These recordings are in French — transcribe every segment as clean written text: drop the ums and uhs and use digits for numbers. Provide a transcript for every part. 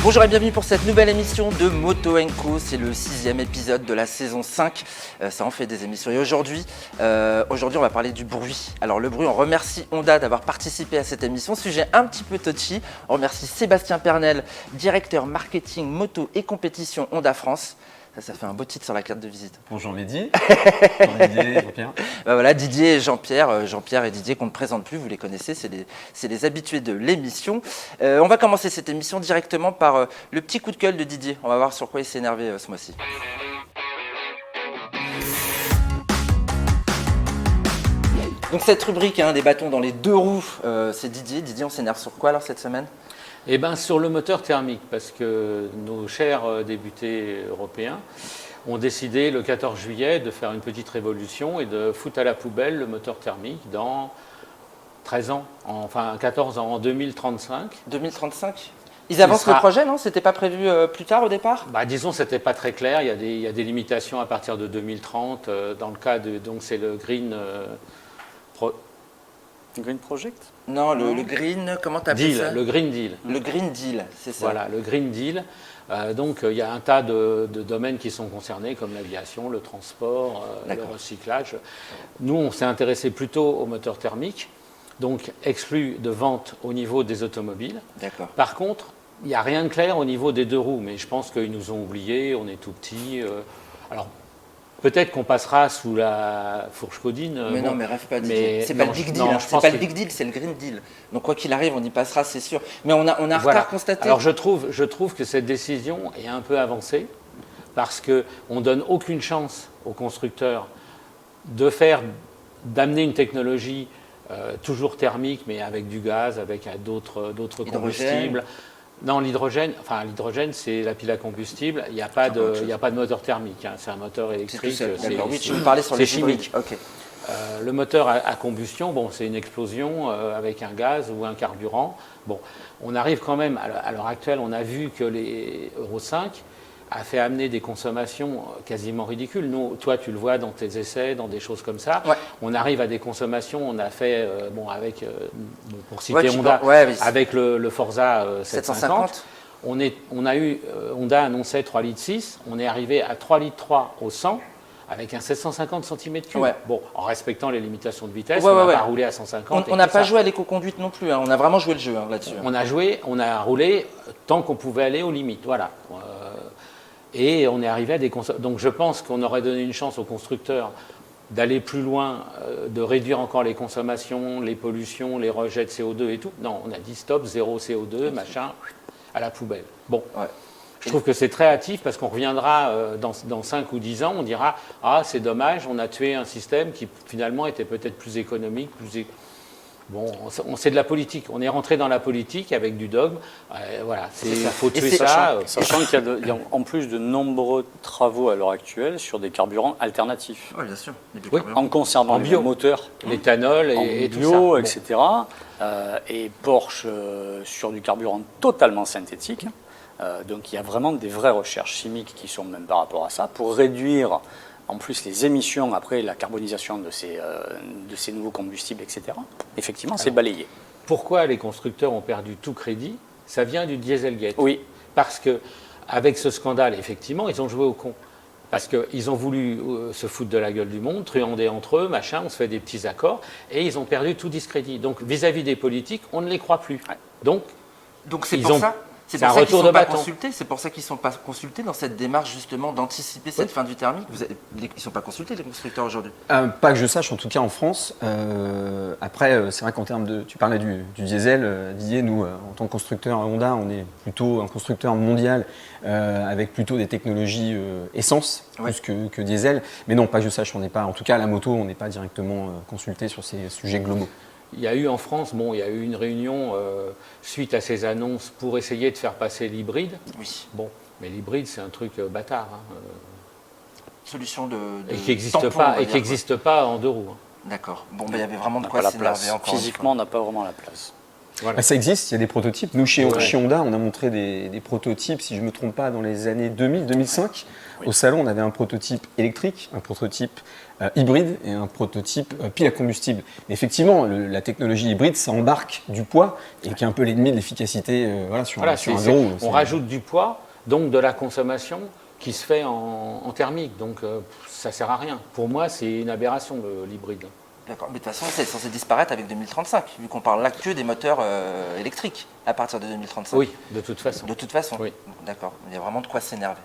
Bonjour et bienvenue pour cette nouvelle émission de Moto & Co. C'est le 6e épisode de la saison 5. Ça en fait des émissions. Et aujourd'hui, on va parler du bruit. Alors le bruit, on remercie Honda d'avoir participé à cette émission. Sujet un petit peu touchy. On remercie Sébastien Pernel, directeur marketing moto et compétition Honda France. Ça fait un beau titre sur la carte de visite. Bonjour Mehdi. Bonjour Didier et Jean-Pierre. Voilà, Didier et Jean-Pierre. Jean-Pierre et Didier qu'on ne présente plus, vous les connaissez, c'est les habitués de l'émission. On va commencer cette émission directement par le petit coup de gueule de Didier. On va voir sur quoi il s'est énervé ce mois-ci. Donc cette rubrique, des bâtons dans les deux roues, c'est Didier. Didier, on s'énerve sur quoi alors cette semaine ? Eh bien, sur le moteur thermique, parce que nos chers députés européens ont décidé le 14 juillet de faire une petite révolution et de foutre à la poubelle le moteur thermique dans 13 ans, enfin 14 ans, en 2035. 2035 ? Ils avancent le projet, non ? C'était pas prévu plus tard au départ ? Disons, c'était pas très clair. Il y a des limitations à partir de 2030. Dans le cas de, donc c'est le Green Green Project ? Non, le Green, comment t'appelles ça ? Le Green Deal. Le Green Deal, c'est ça. Voilà, le Green Deal. Donc, il y a un tas de domaines qui sont concernés, comme l'aviation, le transport, le recyclage. Nous, on s'est intéressé plutôt au moteur thermique, donc exclu de vente au niveau des automobiles. D'accord. Par contre, il n'y a rien de clair au niveau des deux roues, mais je pense qu'ils nous ont oubliés, on est tout petits. Alors, peut-être qu'on passera sous la fourche codine. Mais non, mais rêve pas, Didier. C'est pas le big deal. C'est pas le big deal, c'est le green deal. Donc quoi qu'il arrive, on y passera, c'est sûr. Mais on a un retard constaté. Alors je trouve que cette décision est un peu avancée parce qu'on ne donne aucune chance aux constructeurs d'amener une technologie toujours thermique, mais avec du gaz, avec d'autres combustibles. Non, l'hydrogène, c'est la pile à combustible. Il n'y a pas de moteur thermique. C'est un moteur électrique. Oui, tu me parlais sur les chimique. Okay. Le moteur à combustion, c'est une explosion avec un gaz ou un carburant. Bon, on arrive quand même, à l'heure actuelle, on a vu que les Euro 5 a fait amener des consommations quasiment ridicules. Nous, toi, tu le vois dans tes essais, dans des choses comme ça. Ouais. On arrive à des consommations, on a fait, pour citer Honda, avec le Forza 750. Honda annonçait 3,6 litres, on est arrivé à 3,3 litres au 100 avec un 750 cm3. Ouais. Bon, en respectant les limitations de vitesse, on n'a pas roulé à 150. On n'a pas joué à l'éco-conduite non plus, on a vraiment joué le jeu là-dessus. On a roulé tant qu'on pouvait aller aux limites, voilà. Et on est arrivé à des consommations. Donc je pense qu'on aurait donné une chance aux constructeurs d'aller plus loin, de réduire encore les consommations, les pollutions, les rejets de CO2 et tout. Non, on a dit stop, zéro CO2, machin, à la poubelle. Bon, je trouve que c'est très hâtif parce qu'on reviendra dans 5 ou 10 ans, on dira « Ah, c'est dommage, on a tué un système qui finalement était peut-être plus économique, Bon, c'est de la politique. On est rentré dans la politique avec du dogme. Voilà, il faut tuer ça. Sachant qu'il y a en plus de nombreux travaux à l'heure actuelle sur des carburants alternatifs. Oui, bien sûr. En conservant le moteur, l'éthanol et tout bio, etc. Et Porsche sur du carburant totalement synthétique. Donc il y a vraiment des vraies recherches chimiques qui sont même par rapport à ça pour réduire en plus les émissions après la carbonisation de ces nouveaux combustibles, etc. Effectivement, c'est balayé. Pourquoi les constructeurs ont perdu tout crédit ? Ça vient du Dieselgate. Oui. Parce qu'avec ce scandale, effectivement, ils ont joué au con. Parce qu'ils ont voulu se foutre de la gueule du monde, truander entre eux, machin, on se fait des petits accords, et ils ont perdu tout discrédit. Donc vis-à-vis des politiques, on ne les croit plus. Ouais. Donc c'est pour ça. C'est pour ça qu'ils ne sont pas consultés. C'est pour ça qu'ils ne sont pas consultés dans cette démarche justement d'anticiper cette fin du thermique. Ils ne sont pas consultés les constructeurs aujourd'hui. Pas que je sache, en tout cas en France. Après, c'est vrai qu'en termes de, tu parlais du diesel, Didier, nous en tant que constructeur Honda, on est plutôt un constructeur mondial avec plutôt des technologies essence plus que diesel. Mais non, pas que je sache, on n'est pas, en tout cas à la moto, on n'est pas directement consulté sur ces sujets globaux. Il y a eu en France, il y a eu une réunion suite à ces annonces pour essayer de faire passer l'hybride. Oui. Bon, mais l'hybride, c'est un truc bâtard. Solution de et qui n'existe pas en deux roues. D'accord. Bon, il y avait vraiment de quoi s'énerver encore. Physiquement, on n'a pas vraiment la place. Voilà. Ah, ça existe, il y a des prototypes. Nous, chez Ouais. Honda, on a montré des prototypes, si je ne me trompe pas, dans les années 2000-2005. Oui. Au salon, on avait un prototype électrique, un prototype hybride et un prototype pile à combustible. Et effectivement, la technologie hybride, ça embarque du poids et qui est un peu l'ennemi de l'efficacité sur un vélo. On rajoute du poids, donc de la consommation qui se fait en thermique. Donc ça ne sert à rien. Pour moi, c'est une aberration l'hybride. D'accord, mais de toute façon, c'est censé disparaître avec 2035, vu qu'on parle là que des moteurs électriques à partir de 2035. Oui, de toute façon. De toute façon. Oui. D'accord, il y a vraiment de quoi s'énerver.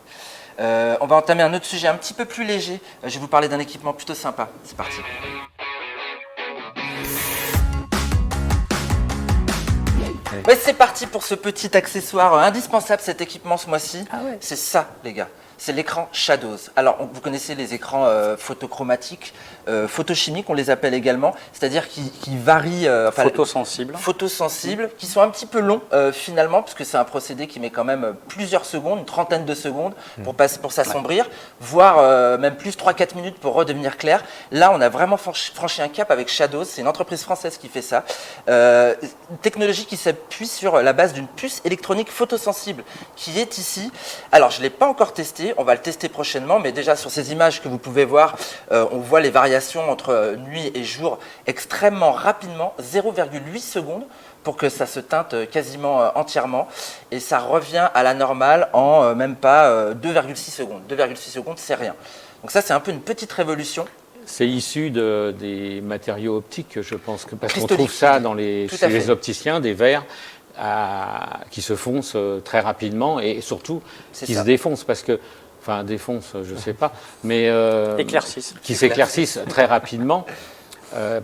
On va entamer un autre sujet un petit peu plus léger. Je vais vous parler d'un équipement plutôt sympa. C'est parti. Ouais, c'est parti pour ce petit accessoire indispensable, cet équipement ce mois-ci. Ah ouais. C'est ça, les gars. C'est l'écran Shadows. Alors, vous connaissez les écrans photochromatiques, photochimiques, on les appelle également, c'est-à-dire qui varient. Photosensibles, qui sont un petit peu longs finalement, puisque c'est un procédé qui met quand même plusieurs secondes, une trentaine de secondes pour s'assombrir, voire même plus 3-4 minutes pour redevenir clair. Là, on a vraiment franchi un cap avec Shadows. C'est une entreprise française qui fait ça. Une technologie qui s'appuie sur la base d'une puce électronique photosensible qui est ici. Alors, je ne l'ai pas encore testé. On va le tester prochainement, mais déjà sur ces images que vous pouvez voir, on voit les variations entre nuit et jour extrêmement rapidement, 0,8 secondes pour que ça se teinte quasiment entièrement, et ça revient à la normale en même pas 2,6 secondes. 2,6 secondes, c'est rien. Donc ça, c'est un peu une petite révolution. C'est issu des matériaux optiques, je pense, parce qu'on Cristaux trouve ça liquides. chez les opticiens, des verres qui se foncent très rapidement et surtout qui se défoncent parce que, enfin défoncent, je ne sais pas, mais qui s'éclaircissent très rapidement.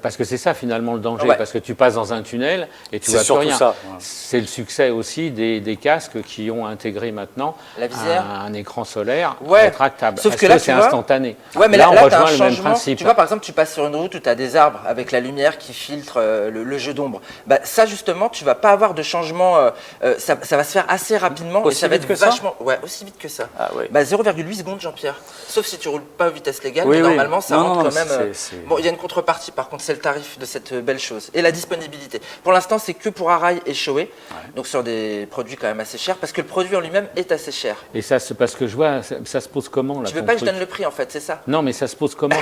Parce que c'est ça finalement le danger, Ouais. parce que tu passes dans un tunnel et tu vois plus rien. Ça, ouais. C'est le succès aussi des casques qui ont intégré maintenant La visière. un écran solaire Ouais. rétractable. Sauf Parce que là, c'est tu vois, instantané. Ouais, mais là, là on t'as un rejoint le même changement. principe. Tu vois, par exemple, tu passes sur une route où tu as des arbres avec la lumière qui filtre le jeu d'ombre. Bah, ça, justement, tu vas pas avoir de changement. Ça va se faire assez rapidement. Aussi et ça va vite être que ça vachement. Ouais, aussi vite que ça. Ah ouais. Bah, 0,8 secondes, Jean-Pierre. Sauf si tu roules pas à vitesse légale. Oui, mais oui. normalement, ça Non, rentre non, quand même. c'est- Bon, il y a une contrepartie, par contre, c'est le tarif de cette belle chose. Et la disponibilité. Pour l'instant, c'est que pour Arai et Shoei. Donc, sur des produits quand même assez chers. Parce que le produit en lui-même est assez cher. Et ça, c'est parce que je vois, ça se pose comment là Tu veux ton pas que je truc donne le prix, en fait, c'est ça. Non, mais ça se pose comment?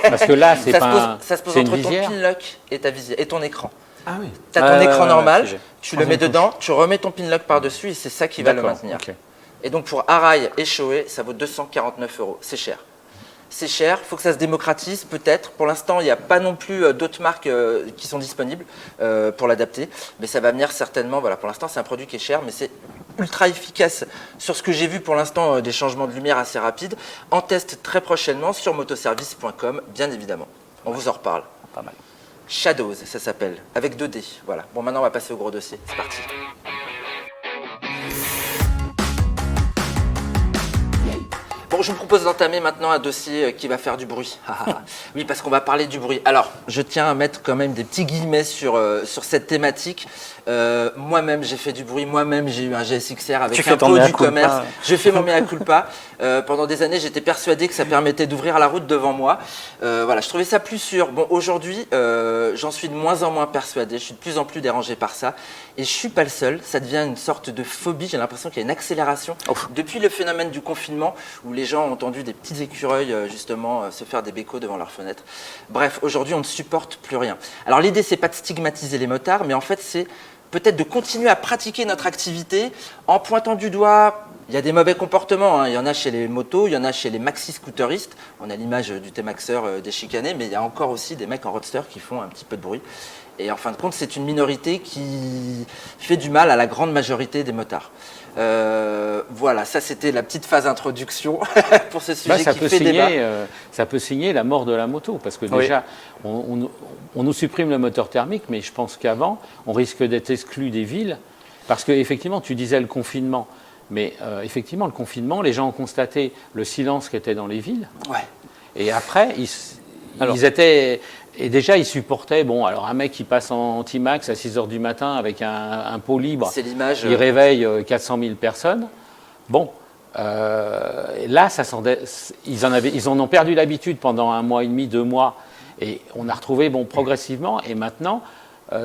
Parce que là, c'est pas Ça se pose c'est une entre ton visière. pinlock et ta visière et ton écran. Ah oui. Tu as ton écran normal, figé. tu le mets dedans, tu remets ton pinlock par-dessus et c'est ça qui va le D'accord, maintenir. ok. Et donc pour Arai et Shoei, ça vaut 249 €. C'est cher. C'est cher, il faut que ça se démocratise peut-être. Pour l'instant, il n'y a pas non plus d'autres marques qui sont disponibles pour l'adapter. Mais ça va venir certainement. Voilà, pour l'instant, c'est un produit qui est cher, mais c'est ultra efficace sur ce que j'ai vu pour l'instant, des changements de lumière assez rapides. En test très prochainement sur motoservice.com, bien évidemment. On vous en reparle. Pas mal. Shadows, ça s'appelle, avec 2D. Voilà. Bon, maintenant, on va passer au gros dossier. C'est parti. Bon, je vous propose d'entamer maintenant un dossier qui va faire du bruit. Oui, parce qu'on va parler du bruit. Alors, je tiens à mettre quand même des petits guillemets sur cette thématique. Moi-même, j'ai fait du bruit. Moi-même, j'ai eu un GSX-R avec un pot du commerce. Je fais mon mea culpa. Pendant des années, j'étais persuadé que ça permettait d'ouvrir la route devant moi. Voilà, je trouvais ça plus sûr. Bon, aujourd'hui, j'en suis de moins en moins persuadé. Je suis de plus en plus dérangé par ça. Et je suis pas le seul. Ça devient une sorte de phobie. J'ai l'impression qu'il y a une accélération. Depuis le phénomène du confinement, où les gens ont entendu des petits écureuils, justement, se faire des bécots devant leurs fenêtres. Bref, aujourd'hui, on ne supporte plus rien. Alors, l'idée, c'est pas de stigmatiser les motards, mais en fait, c'est peut-être de continuer à pratiquer notre activité en pointant du doigt. Il y a des mauvais comportements, hein. Il y en a chez les motos, il y en a chez les maxi-scooteristes. On a l'image du T-Maxeur des chicanés, mais il y a encore aussi des mecs en roadster qui font un petit peu de bruit. Et en fin de compte, c'est une minorité qui fait du mal à la grande majorité des motards. Voilà, ça c'était la petite phase introduction pour ce sujet qui fait débat. Ça peut signer la mort de la moto, parce que déjà, on nous supprime le moteur thermique, mais je pense qu'avant, on risque d'être exclu des villes, parce qu'effectivement, tu disais le confinement, mais effectivement, le confinement, les gens ont constaté le silence qui était dans les villes, Ouais. et après, ils étaient... Et déjà, ils supportaient, bon, alors un mec qui passe en T-Max à 6 h du matin avec un pot libre, C'est l'image. il réveille 400 000 personnes. Bon, là, ils en ont perdu l'habitude pendant 1 mois et demi, 2 mois. Et on a retrouvé, bon, progressivement. Et maintenant,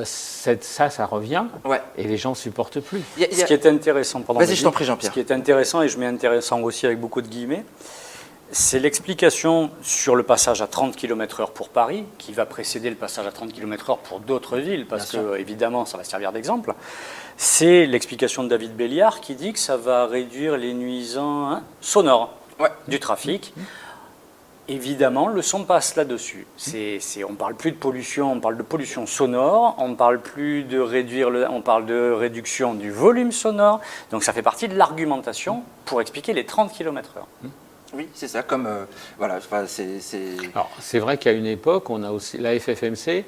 ça revient, Ouais. et les gens ne supportent plus. Ce qui est intéressant, pardon, Vas-y, je t'en prie, Jean-Pierre. Ce qui est intéressant, et je mets intéressant aussi avec beaucoup de guillemets, c'est l'explication sur le passage à 30 km/h pour Paris, qui va précéder le passage à 30 km/h pour d'autres villes, parce que, évidemment, ça va servir d'exemple. C'est l'explication de David Béliard qui dit que ça va réduire les nuisances sonores du trafic. Évidemment, le son passe là-dessus. On ne parle plus de pollution, on parle de pollution sonore, on ne parle plus de on parle de réduction du volume sonore. Donc ça fait partie de l'argumentation pour expliquer les 30 km/h. Oui, c'est ça, comme... voilà, enfin, Alors, c'est vrai qu'à une époque, on a aussi, la FFMC,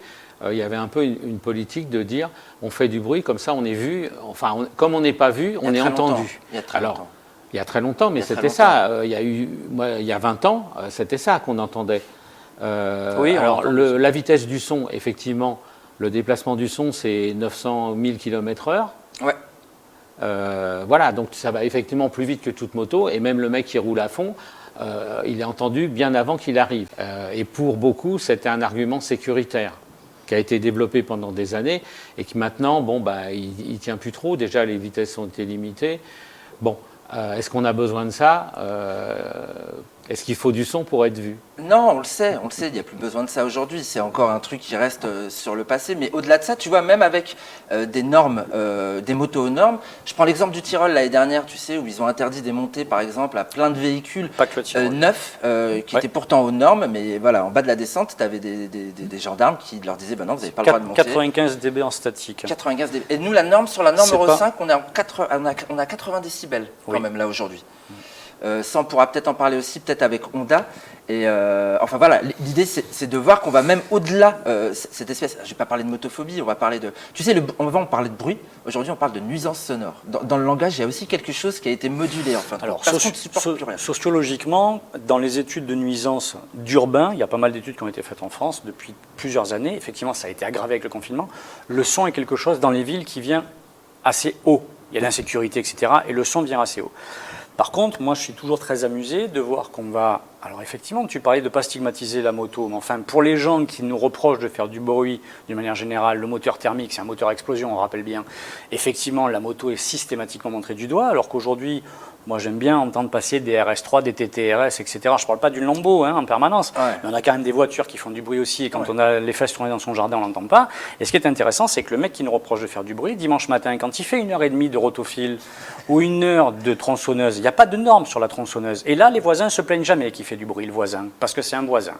il y avait un peu une politique de dire, on fait du bruit, comme ça on est vu, enfin, comme on n'est pas vu, on est entendu. Il y a très longtemps. Il y a très longtemps, mais c'était ça. Il y a 20 ans, c'était ça qu'on entendait. Oui, alors, la vitesse du son, effectivement, le déplacement du son, c'est 900 000 km/h. Ouais. Voilà, donc ça va effectivement plus vite que toute moto, et même le mec qui roule à fond, il est entendu bien avant qu'il arrive. Et pour beaucoup, c'était un argument sécuritaire qui a été développé pendant des années, et qui maintenant, bon, bah, il tient plus trop. Déjà, les vitesses ont été limitées. Bon. Est-ce qu'on a besoin de ça? Est-ce qu'il faut du son pour être vu? Non, on le sait, il n'y a plus besoin de ça aujourd'hui. C'est encore un truc qui reste sur le passé. Mais au-delà de ça, tu vois, même avec des normes, des motos aux normes, je prends l'exemple du Tyrol l'année dernière, tu sais, où ils ont interdit des montées, par exemple, à plein de véhicules neufs, qui étaient pourtant aux normes. Mais voilà, en bas de la descente, tu avais des gendarmes qui leur disaient, bah non, vous n'avez pas le droit de monter. 95 dB en statique. 95 dB. Et nous, sur la norme Euro 5, on a 80 décibels quand même là aujourd'hui. Ça, on pourra peut-être en parler aussi, peut-être avec Honda. Et enfin voilà, l'idée c'est de voir qu'on va même au-delà cette espèce. Je ne vais pas parler de motophobie, on va parler de. Tu sais, on parlait de bruit. Aujourd'hui, on parle de nuisance sonore. Dans le langage, il y a aussi quelque chose qui a été modulé en fin de compte. Parce qu'on ne supporte plus rien. Sociologiquement, dans les études de nuisance d'urbain, il y a pas mal d'études qui ont été faites en France depuis plusieurs années. Effectivement, ça a été aggravé avec le confinement. Le son est quelque chose dans les villes qui vient assez haut. Il y a l'insécurité, etc. Et le son vient assez haut. Par contre, moi, je suis toujours très amusé de voir qu'on va... Alors effectivement, tu parlais de ne pas stigmatiser la moto, mais enfin, pour les gens qui nous reprochent de faire du bruit, d'une manière générale, le moteur thermique, c'est un moteur à explosion, on rappelle bien. Effectivement, la moto est systématiquement montrée du doigt, alors qu'aujourd'hui, moi, j'aime bien entendre passer des RS3, des TTRS, etc. Je ne parle pas d'une Lambo en permanence, mais on a quand même des voitures qui font du bruit aussi, et quand on a les fesses tournées dans son jardin, on ne l'entend pas. Et ce qui est intéressant, c'est que le mec qui nous reproche de faire du bruit, dimanche matin, quand il fait 1h30 de rotophile ou 1 heure de tronçonneuse, il n'y a pas de normes sur la tronçonneuse. Et là, les voisins ne se plaignent jamais qu'il fait du bruit, le voisin, parce que c'est un voisin.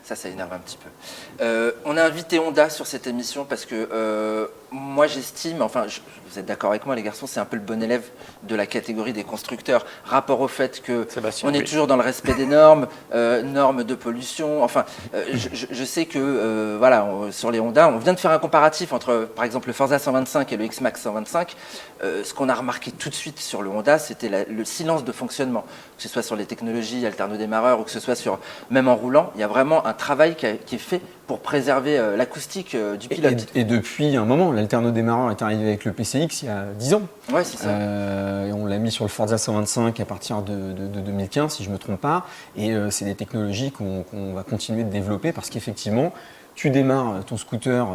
Ça énerve un petit peu. On a invité Honda sur cette émission parce que moi j'estime, enfin vous êtes d'accord avec moi les garçons, c'est un peu le bon élève de la catégorie des constructeurs, rapport au fait que on est toujours dans le respect des normes, normes de pollution, enfin je sais que voilà, sur les Honda, on vient de faire un comparatif entre par exemple le Forza 125 et le X-Max 125, ce qu'on a remarqué tout de suite sur le Honda, c'était le silence de fonctionnement, que ce soit sur les technologies alternodémarreurs ou que ce soit sur, même en roulant, il y a vraiment un travail qui est fait pour préserver l'acoustique du pilote. Et depuis un moment, l'alternodémarreur est arrivé avec le PCX il y a 10 ans. Ouais, c'est ça. Et on l'a mis sur le Forza 125 à partir de 2015, si je ne me trompe pas. Et c'est des technologies qu'on va continuer de développer parce qu'effectivement, tu démarres ton scooter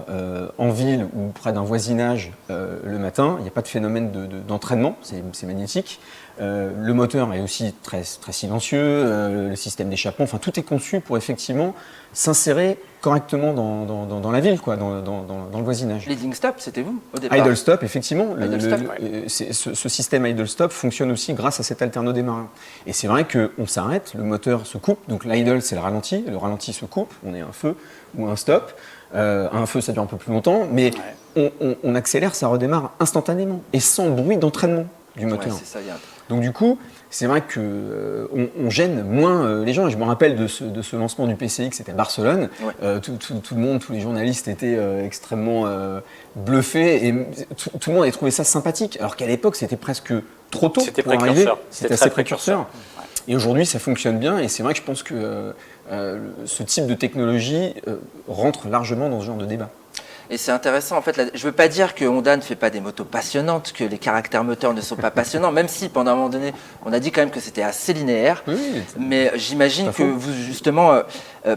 en ville ou près d'un voisinage le matin, il n'y a pas de phénomène d'entraînement, c'est magnétique. Le moteur est aussi très, très silencieux, le système d'échappement, enfin tout est conçu pour effectivement s'insérer correctement dans la ville, quoi, dans le voisinage. Leading stop, c'était vous au départ? Idle stop, effectivement. Ce système idle stop fonctionne aussi grâce à cet alternodémarreur. Et c'est vrai qu'on s'arrête, le moteur se coupe, donc l'idle c'est le ralenti se coupe, on est un feu ou un stop. Un feu ça dure un peu plus longtemps, mais on accélère, ça redémarre instantanément et sans bruit d'entraînement du moteur. Ouais, c'est ça, donc du coup, c'est vrai qu'on gêne moins les gens. Et je me rappelle de ce lancement du PCX, c'était à Barcelone. Ouais. Tout le monde, tous les journalistes étaient extrêmement bluffés et tout le monde avait trouvé ça sympathique. Alors qu'à l'époque, c'était presque trop tôt pour arriver. C'était assez précurseur. Ouais. Et aujourd'hui, ça fonctionne bien. Et c'est vrai que je pense que ce type de technologie rentre largement dans ce genre de débat. Et c'est intéressant, en fait, je ne veux pas dire que Honda ne fait pas des motos passionnantes, que les caractères moteurs ne sont pas passionnants, même si pendant un moment donné, on a dit quand même que c'était assez linéaire. Oui, mais j'imagine que vous, justement,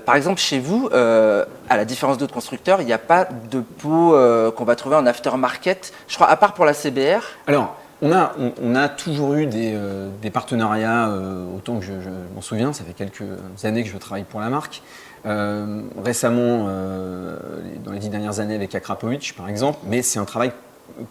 par exemple, chez vous, à la différence d'autres constructeurs, il n'y a pas de pot qu'on va trouver en aftermarket, je crois, à part pour la CBR. Alors, on a toujours eu des partenariats, autant que je m'en souviens, ça fait quelques années que je travaille pour la marque. Récemment, dans les 10 dernières années avec Akrapovic par exemple, mais c'est un travail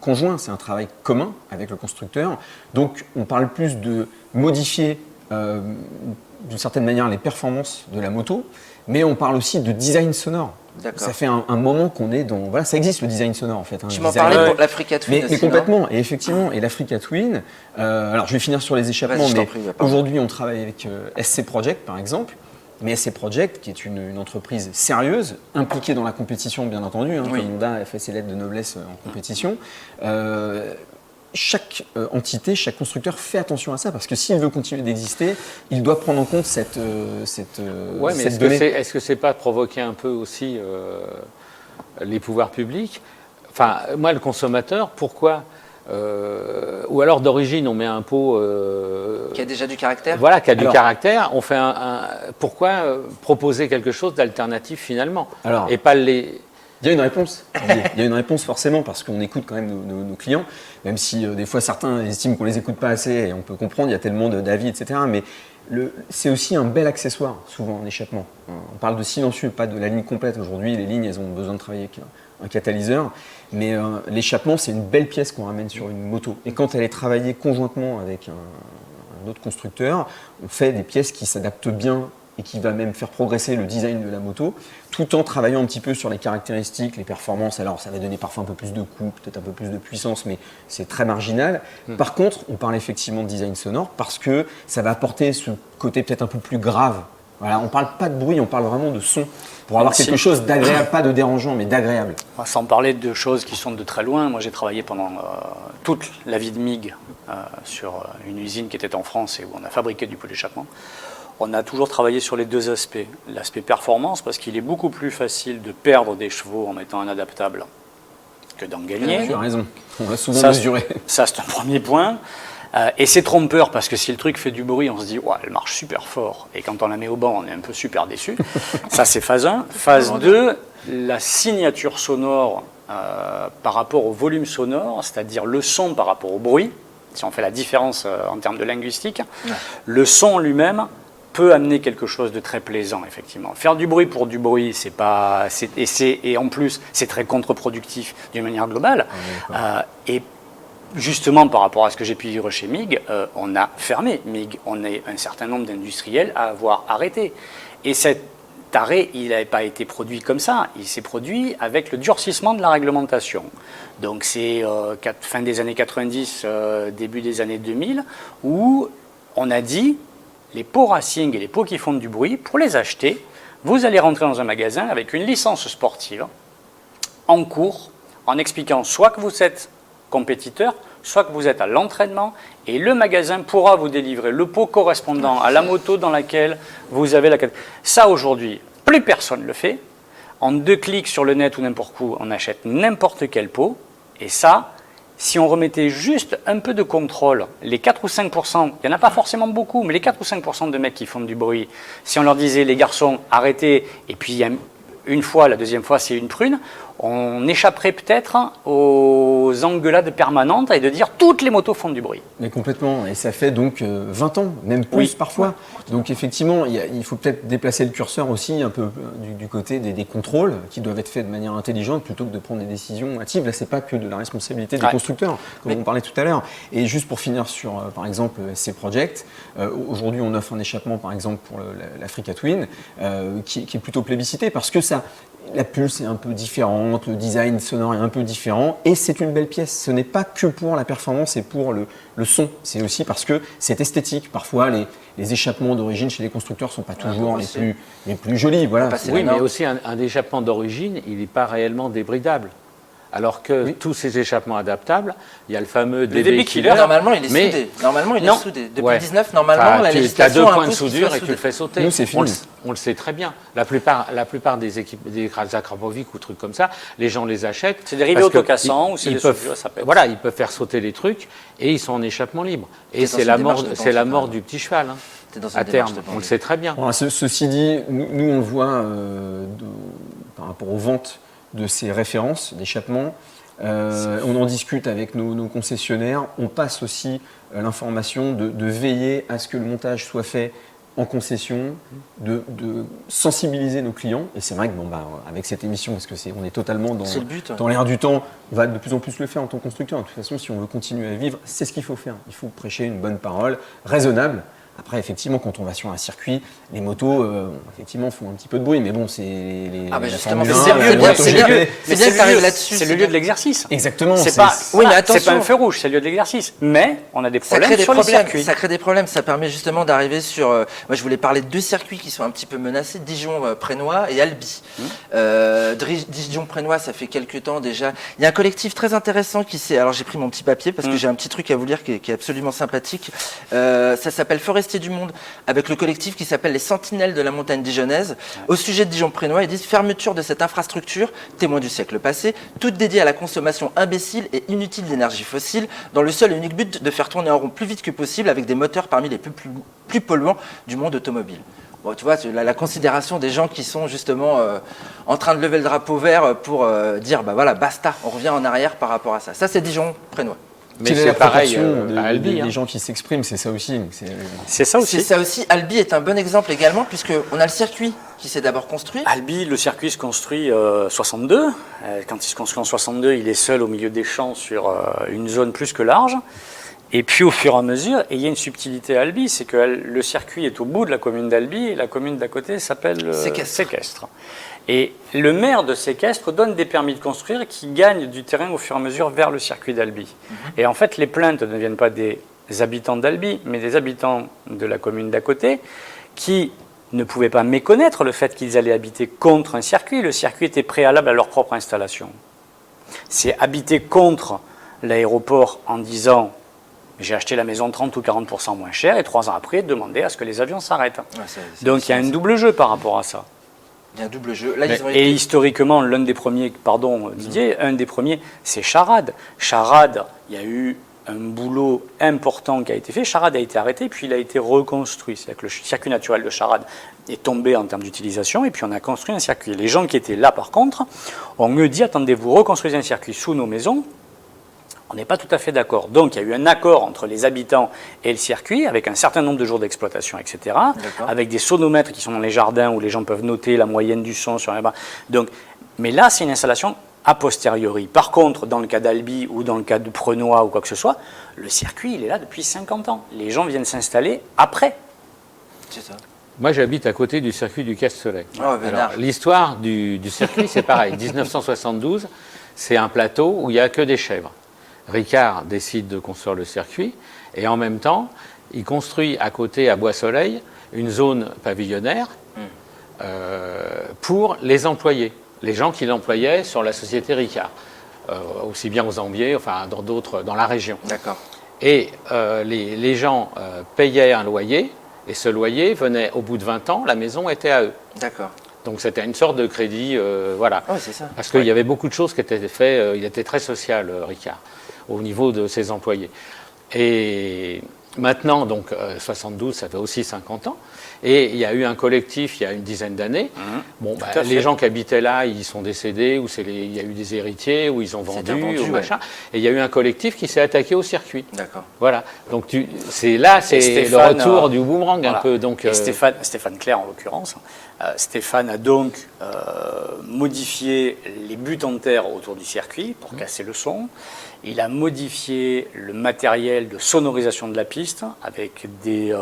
conjoint, c'est un travail commun avec le constructeur. Donc on parle plus de modifier d'une certaine manière les performances de la moto, mais on parle aussi de design sonore. Ça fait un moment qu'on est dans... Voilà, ça existe le design sonore en fait. Tu m'en parlais pour l'Africa Twin mais complètement, et effectivement, et l'Africa Twin, alors je vais finir sur les échappements, mais aujourd'hui on travaille avec SC Project par exemple. Mais SC Project, qui est une entreprise sérieuse, impliquée dans la compétition, bien entendu, comme Honda a fait ses lettres de noblesse en compétition, chaque entité, chaque constructeur fait attention à ça, parce que s'il veut continuer d'exister, il doit prendre en compte cette donnée. Est-ce que c'est pas provoquer un peu aussi les pouvoirs publics? Enfin, moi, le consommateur, pourquoi ou alors d'origine, on met un pot qui a déjà du caractère. Voilà, qui a du caractère. On fait pourquoi proposer quelque chose d'alternatif finalement et pas les. Il y a une réponse. Il y a une réponse forcément parce qu'on écoute quand même nos clients, même si des fois certains estiment qu'on les écoute pas assez et on peut comprendre. Il y a tellement d'avis, etc. Mais c'est aussi un bel accessoire souvent en échappement. On parle de silencieux, pas de la ligne complète. Aujourd'hui, les lignes, elles ont besoin de travailler avec un catalyseur. Mais l'échappement, c'est une belle pièce qu'on ramène sur une moto. Et quand elle est travaillée conjointement avec un autre constructeur, on fait des pièces qui s'adaptent bien et qui va même faire progresser le design de la moto, tout en travaillant un petit peu sur les caractéristiques, les performances. Alors, ça va donner parfois un peu plus de coups, peut-être un peu plus de puissance, mais c'est très marginal. Par contre, on parle effectivement de design sonore parce que ça va apporter ce côté peut-être un peu plus grave. Voilà, on ne parle pas de bruit, on parle vraiment de son. Pour avoir quelque chose d'agréable, pas de dérangeant, mais d'agréable. Sans parler de choses qui sont de très loin, moi j'ai travaillé pendant toute la vie de MIG sur une usine qui était en France et où on a fabriqué du pot d'échappement. On a toujours travaillé sur les deux aspects. L'aspect performance, parce qu'il est beaucoup plus facile de perdre des chevaux en mettant un adaptable que d'en gagner. Tu as raison, on l'a souvent mesuré. Ça, c'est un premier point. Et c'est trompeur, parce que si le truc fait du bruit, on se dit ouais, elle marche super fort. Et quand on la met au banc, on est un peu super déçu. Ça, c'est phase 1. Phase 2, la signature sonore par rapport au volume sonore, c'est-à-dire le son par rapport au bruit, si on fait la différence en termes de linguistique, le son lui-même peut amener quelque chose de très plaisant, effectivement. Faire du bruit pour du bruit, c'est pas... Et en plus, c'est très contre-productif d'une manière globale. Et justement, par rapport à ce que j'ai pu vivre chez MIG, on a fermé MIG. On est un certain nombre d'industriels à avoir arrêté. Et cet arrêt, il n'avait pas été produit comme ça. Il s'est produit avec le durcissement de la réglementation. Donc c'est fin des années 90, début des années 2000, où on a dit, les pots racing et les pots qui font du bruit, pour les acheter, vous allez rentrer dans un magasin avec une licence sportive en cours, en expliquant soit que vous êtes compétiteur, soit que vous êtes à l'entraînement, et le magasin pourra vous délivrer le pot correspondant à la moto dans laquelle vous avez la... Ça, aujourd'hui, plus personne ne le fait. En 2 clics sur le net ou n'importe où, on achète n'importe quel pot, et ça, si on remettait juste un peu de contrôle, les 4 ou 5%, il n'y en a pas forcément beaucoup, mais les 4 ou 5% de mecs qui font du bruit, si on leur disait, les garçons, arrêtez, et puis il y a une fois, la deuxième fois, c'est une prune, on échapperait peut-être aux engueulades permanentes et de dire toutes les motos font du bruit. Mais complètement, et ça fait donc 20 ans, même plus parfois. Donc effectivement, il faut peut-être déplacer le curseur aussi un peu du côté des contrôles qui doivent être faits de manière intelligente plutôt que de prendre des décisions hâtives. Là, c'est pas que de la responsabilité des constructeurs, comme on parlait tout à l'heure. Et juste pour finir sur, par exemple, SC Project, aujourd'hui on offre un échappement, par exemple, pour l'Africa Twin, qui est plutôt plébiscité parce que ça... La pulse est un peu différente, le design sonore est un peu différent et c'est une belle pièce. Ce n'est pas que pour la performance et pour le son, c'est aussi parce que c'est esthétique. Parfois, les échappements d'origine chez les constructeurs ne sont pas toujours les plus jolis. Voilà. Oui, mais aussi un échappement d'origine, il n'est pas réellement débridable. Alors que Oui. tous ces échappements adaptables, il y a le fameux Le DB DB Killer. Killer, Normalement, il est mais- soudé. Normalement, il Non. est soudé. Depuis Ouais. 19, normalement, la Tu as législation deux points de impose qu'il soudure soit et tu le soudé. fais sauter. Nous, c'est fini. On le sait très bien. La plupart des équipes, des Akrapovic ou trucs comme ça, les gens les achètent. C'est des rivets parce que autocassants ou c'est ils des peuvent, soudures, ça peut être. Voilà, ils peuvent faire sauter les trucs et ils sont en échappement libre. Et C'est dans c'est une la démarche mort, de c'est pensée, la quand mort même. du petit cheval hein, T'es dans une à démarche terme. de On le pensée. sait très bien. Bon, ceci dit, nous, on le voit par rapport aux ventes de ces références d'échappement. On en discute avec nos concessionnaires. On passe aussi l'information de veiller à ce que le montage soit fait en concession, de sensibiliser nos clients. Et c'est vrai que avec cette émission, parce que on est totalement C'est le but. dans l'air du temps, on va de plus en plus le faire en tant que constructeur. De toute façon, si on veut continuer à vivre, c'est ce qu'il faut faire. Il faut prêcher une bonne parole, raisonnable. Après, effectivement, quand on va sur un circuit, les motos, effectivement, font un petit peu de bruit, mais bon, c'est Ah, bah la justement, Formule c'est 1, mieux, la c'est MotoGP. bien. Mais C'est bien que t'arrives là-dessus. C'est le lieu de l'exercice. Exactement. C'est pas, Oui, mais c'est pas attention. un feu rouge, c'est le lieu de l'exercice. Mais on a des Ça problèmes crée des sur les problèmes. circuits. Ça crée des problèmes. Ça permet justement d'arriver sur. Moi, je voulais parler de deux circuits qui sont un petit peu menacés, Dijon-Prénois et Albi. Dijon-Prénois, ça fait quelques temps déjà. Il y a un collectif très intéressant qui s'est. Alors, j'ai pris mon petit papier parce que j'ai un petit truc à vous lire qui est absolument sympathique. Ça s'appelle Forestier du Monde, avec le collectif qui s'appelle les Sentinelles de la montagne dijonnaise. Au sujet de Dijon-Prénois, ils disent fermeture de cette infrastructure, témoin du siècle passé, toute dédiée à la consommation imbécile et inutile d'énergie fossile, dans le seul et unique but de faire tourner en rond plus vite que possible avec des moteurs parmi les plus polluants du monde automobile. Bon, tu vois, la considération des gens qui sont justement en train de lever le drapeau vert pour dire, bah voilà, basta, on revient en arrière par rapport à ça. Ça, c'est Dijon-Prénois. Mais Quelle est c'est la pareil proportion à Albi. des hein. gens qui s'expriment, c'est ça aussi. C'est ça C'est aussi. ça aussi. Albi est un bon exemple également, puisqu'on a le circuit qui s'est d'abord construit. Albi, le circuit se construit 62. Quand il se construit en 62, il est seul au milieu des champs sur une zone plus que large. Et puis au fur et à mesure, et il y a une subtilité à Albi, c'est que le circuit est au bout de la commune d'Albi et la commune d'à côté s'appelle Séquestre. Et le maire de Séquestre donne des permis de construire qui gagnent du terrain au fur et à mesure vers le circuit d'Albi. Et en fait, les plaintes ne viennent pas des habitants d'Albi, mais des habitants de la commune d'à côté qui ne pouvaient pas méconnaître le fait qu'ils allaient habiter contre un circuit. Le circuit était préalable à leur propre installation. C'est habiter contre l'aéroport en disant « j'ai acheté la maison 30 ou 40% moins cher » et 3 ans après, demander à ce que les avions s'arrêtent. Ouais, Donc il y a un double jeu par rapport à ça. Il y a un double jeu. Là, ils ont Et été... historiquement, l'un des premiers, pardon Didier, un des premiers, c'est Charade. Charade, il y a eu un boulot important qui a été fait. Charade a été arrêté, puis il a été reconstruit. C'est-à-dire que le circuit naturel de Charade est tombé en termes d'utilisation, et puis on a construit un circuit. Les gens qui étaient là, par contre, ont mieux dit, attendez, vous reconstruisez un circuit sous nos maisons. On n'est pas tout à fait d'accord. Donc il y a eu un accord entre les habitants et le circuit, avec un certain nombre de jours d'exploitation, etc., avec des sonomètres qui sont dans les jardins où les gens peuvent noter la moyenne du son sur les bas. Donc, mais là, c'est une installation a posteriori. Par contre, dans le cas d'Albi ou dans le cas de Prenois ou quoi que ce soit, le circuit, il est là depuis 50 ans. Les gens viennent s'installer après. C'est ça. Moi, j'habite à côté du circuit du Castellet. Oh, Vénard. Alors, l'histoire du circuit, c'est pareil. 1972, c'est un plateau où il n'y a que des chèvres. Ricard décide de construire le circuit et en même temps, il construit à côté, à Bois-Soleil, une zone pavillonnaire pour les employés, les gens qui l'employaient sur la société Ricard, aussi bien aux Ambiers, enfin dans d'autres, dans la région. D'accord. Et les gens payaient un loyer et ce loyer venait au bout de 20 ans, la maison était à eux. D'accord. Donc c'était une sorte de crédit, voilà. Ouais, c'est ça. Parce qu'il y avait beaucoup de choses qui étaient faites, il était très social, Ricard, au niveau de ses employés. Et maintenant, donc 72, ça fait aussi 50 ans, et il y a eu un collectif il y a une dizaine d'années. Bon, bah, les gens qui habitaient là, ils sont décédés, ou il y a eu des héritiers, ou ils ont vendu, ou machin. Et il y a eu un collectif qui s'est attaqué au circuit. D'accord. Voilà. Donc c'est le retour du boomerang voilà. un peu. Donc, et Stéphane Clair, en l'occurrence, Stéphane a donc modifié les buts en terre autour du circuit pour casser le son. Il a modifié le matériel de sonorisation de la piste avec des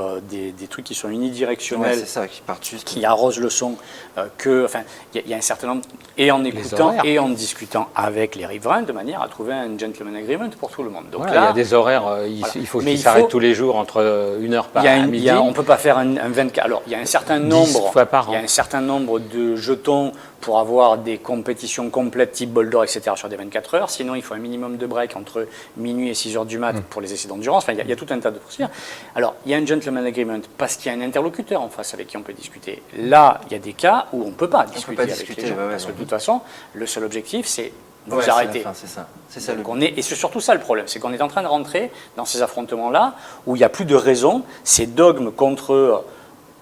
trucs qui sont unidirectionnels, c'est ça, qui partent juste. qui arrosent le son. Il y a un certain nombre, et en écoutant et en discutant avec les riverains, de manière à trouver un gentleman agreement pour tout le monde. Donc voilà, là, il y a des horaires, il faut qu'ils s'arrêtent tous les jours entre 1 heure par midi. On ne peut pas faire un 24. Alors, il y a un certain nombre, fois par an. Il y a un certain nombre de jetons pour avoir des compétitions complètes type bol d'or, etc. sur des 24 heures. Sinon, il faut un minimum de break entre minuit et 6 heures du mat pour les essais d'endurance. Enfin, il y a tout un tas de procédures. Alors, il y a un gentleman agreement parce qu'il y a un interlocuteur en face avec qui on peut discuter. Là, il y a des cas où on ne peut pas discuter avec les gens. Parce que de toute façon, le seul objectif, c'est vous arrêter. C'est ça le but. Et c'est surtout ça le problème, c'est qu'on est en train de rentrer dans ces affrontements-là où il n'y a plus de raison, ces dogmes contre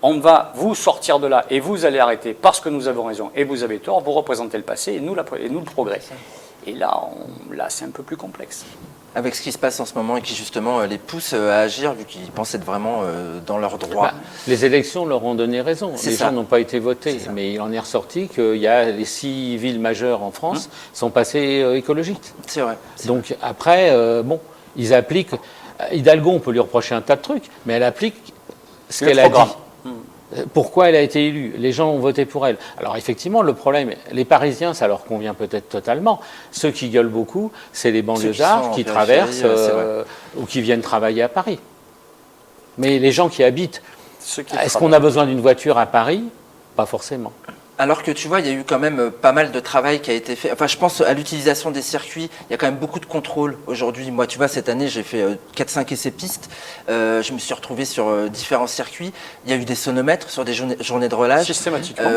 on va vous sortir de là et vous allez arrêter parce que nous avons raison et vous avez tort, vous représentez le passé et nous le progrès. Et là, c'est un peu plus complexe. Avec ce qui se passe en ce moment et qui justement les pousse à agir vu qu'ils pensent être vraiment dans leurs droits. Les élections leur ont donné raison. Les gens n'ont pas été votés, mais il en est ressorti qu'il y a les 6 villes majeures en France sont passées écologiques. C'est vrai. Donc après, ils appliquent. Hidalgo, on peut lui reprocher un tas de trucs, mais elle applique ce qu'elle a dit. Pourquoi elle a été élue? Les gens ont voté pour elle. Alors effectivement, le problème, les Parisiens, ça leur convient peut-être totalement. Ceux qui gueulent beaucoup, c'est les banlieusards qui traversent ou qui viennent travailler à Paris. Mais les gens qui habitent, est-ce qu'on a besoin d'une voiture à Paris? Pas forcément. Alors que tu vois, il y a eu quand même pas mal de travail qui a été fait. Enfin, je pense à l'utilisation des circuits. Il y a quand même beaucoup de contrôles aujourd'hui. Moi, tu vois, cette année, j'ai fait 4-5 essais pistes. Je me suis retrouvé sur différents circuits. Il y a eu des sonomètres sur des journées de relâche.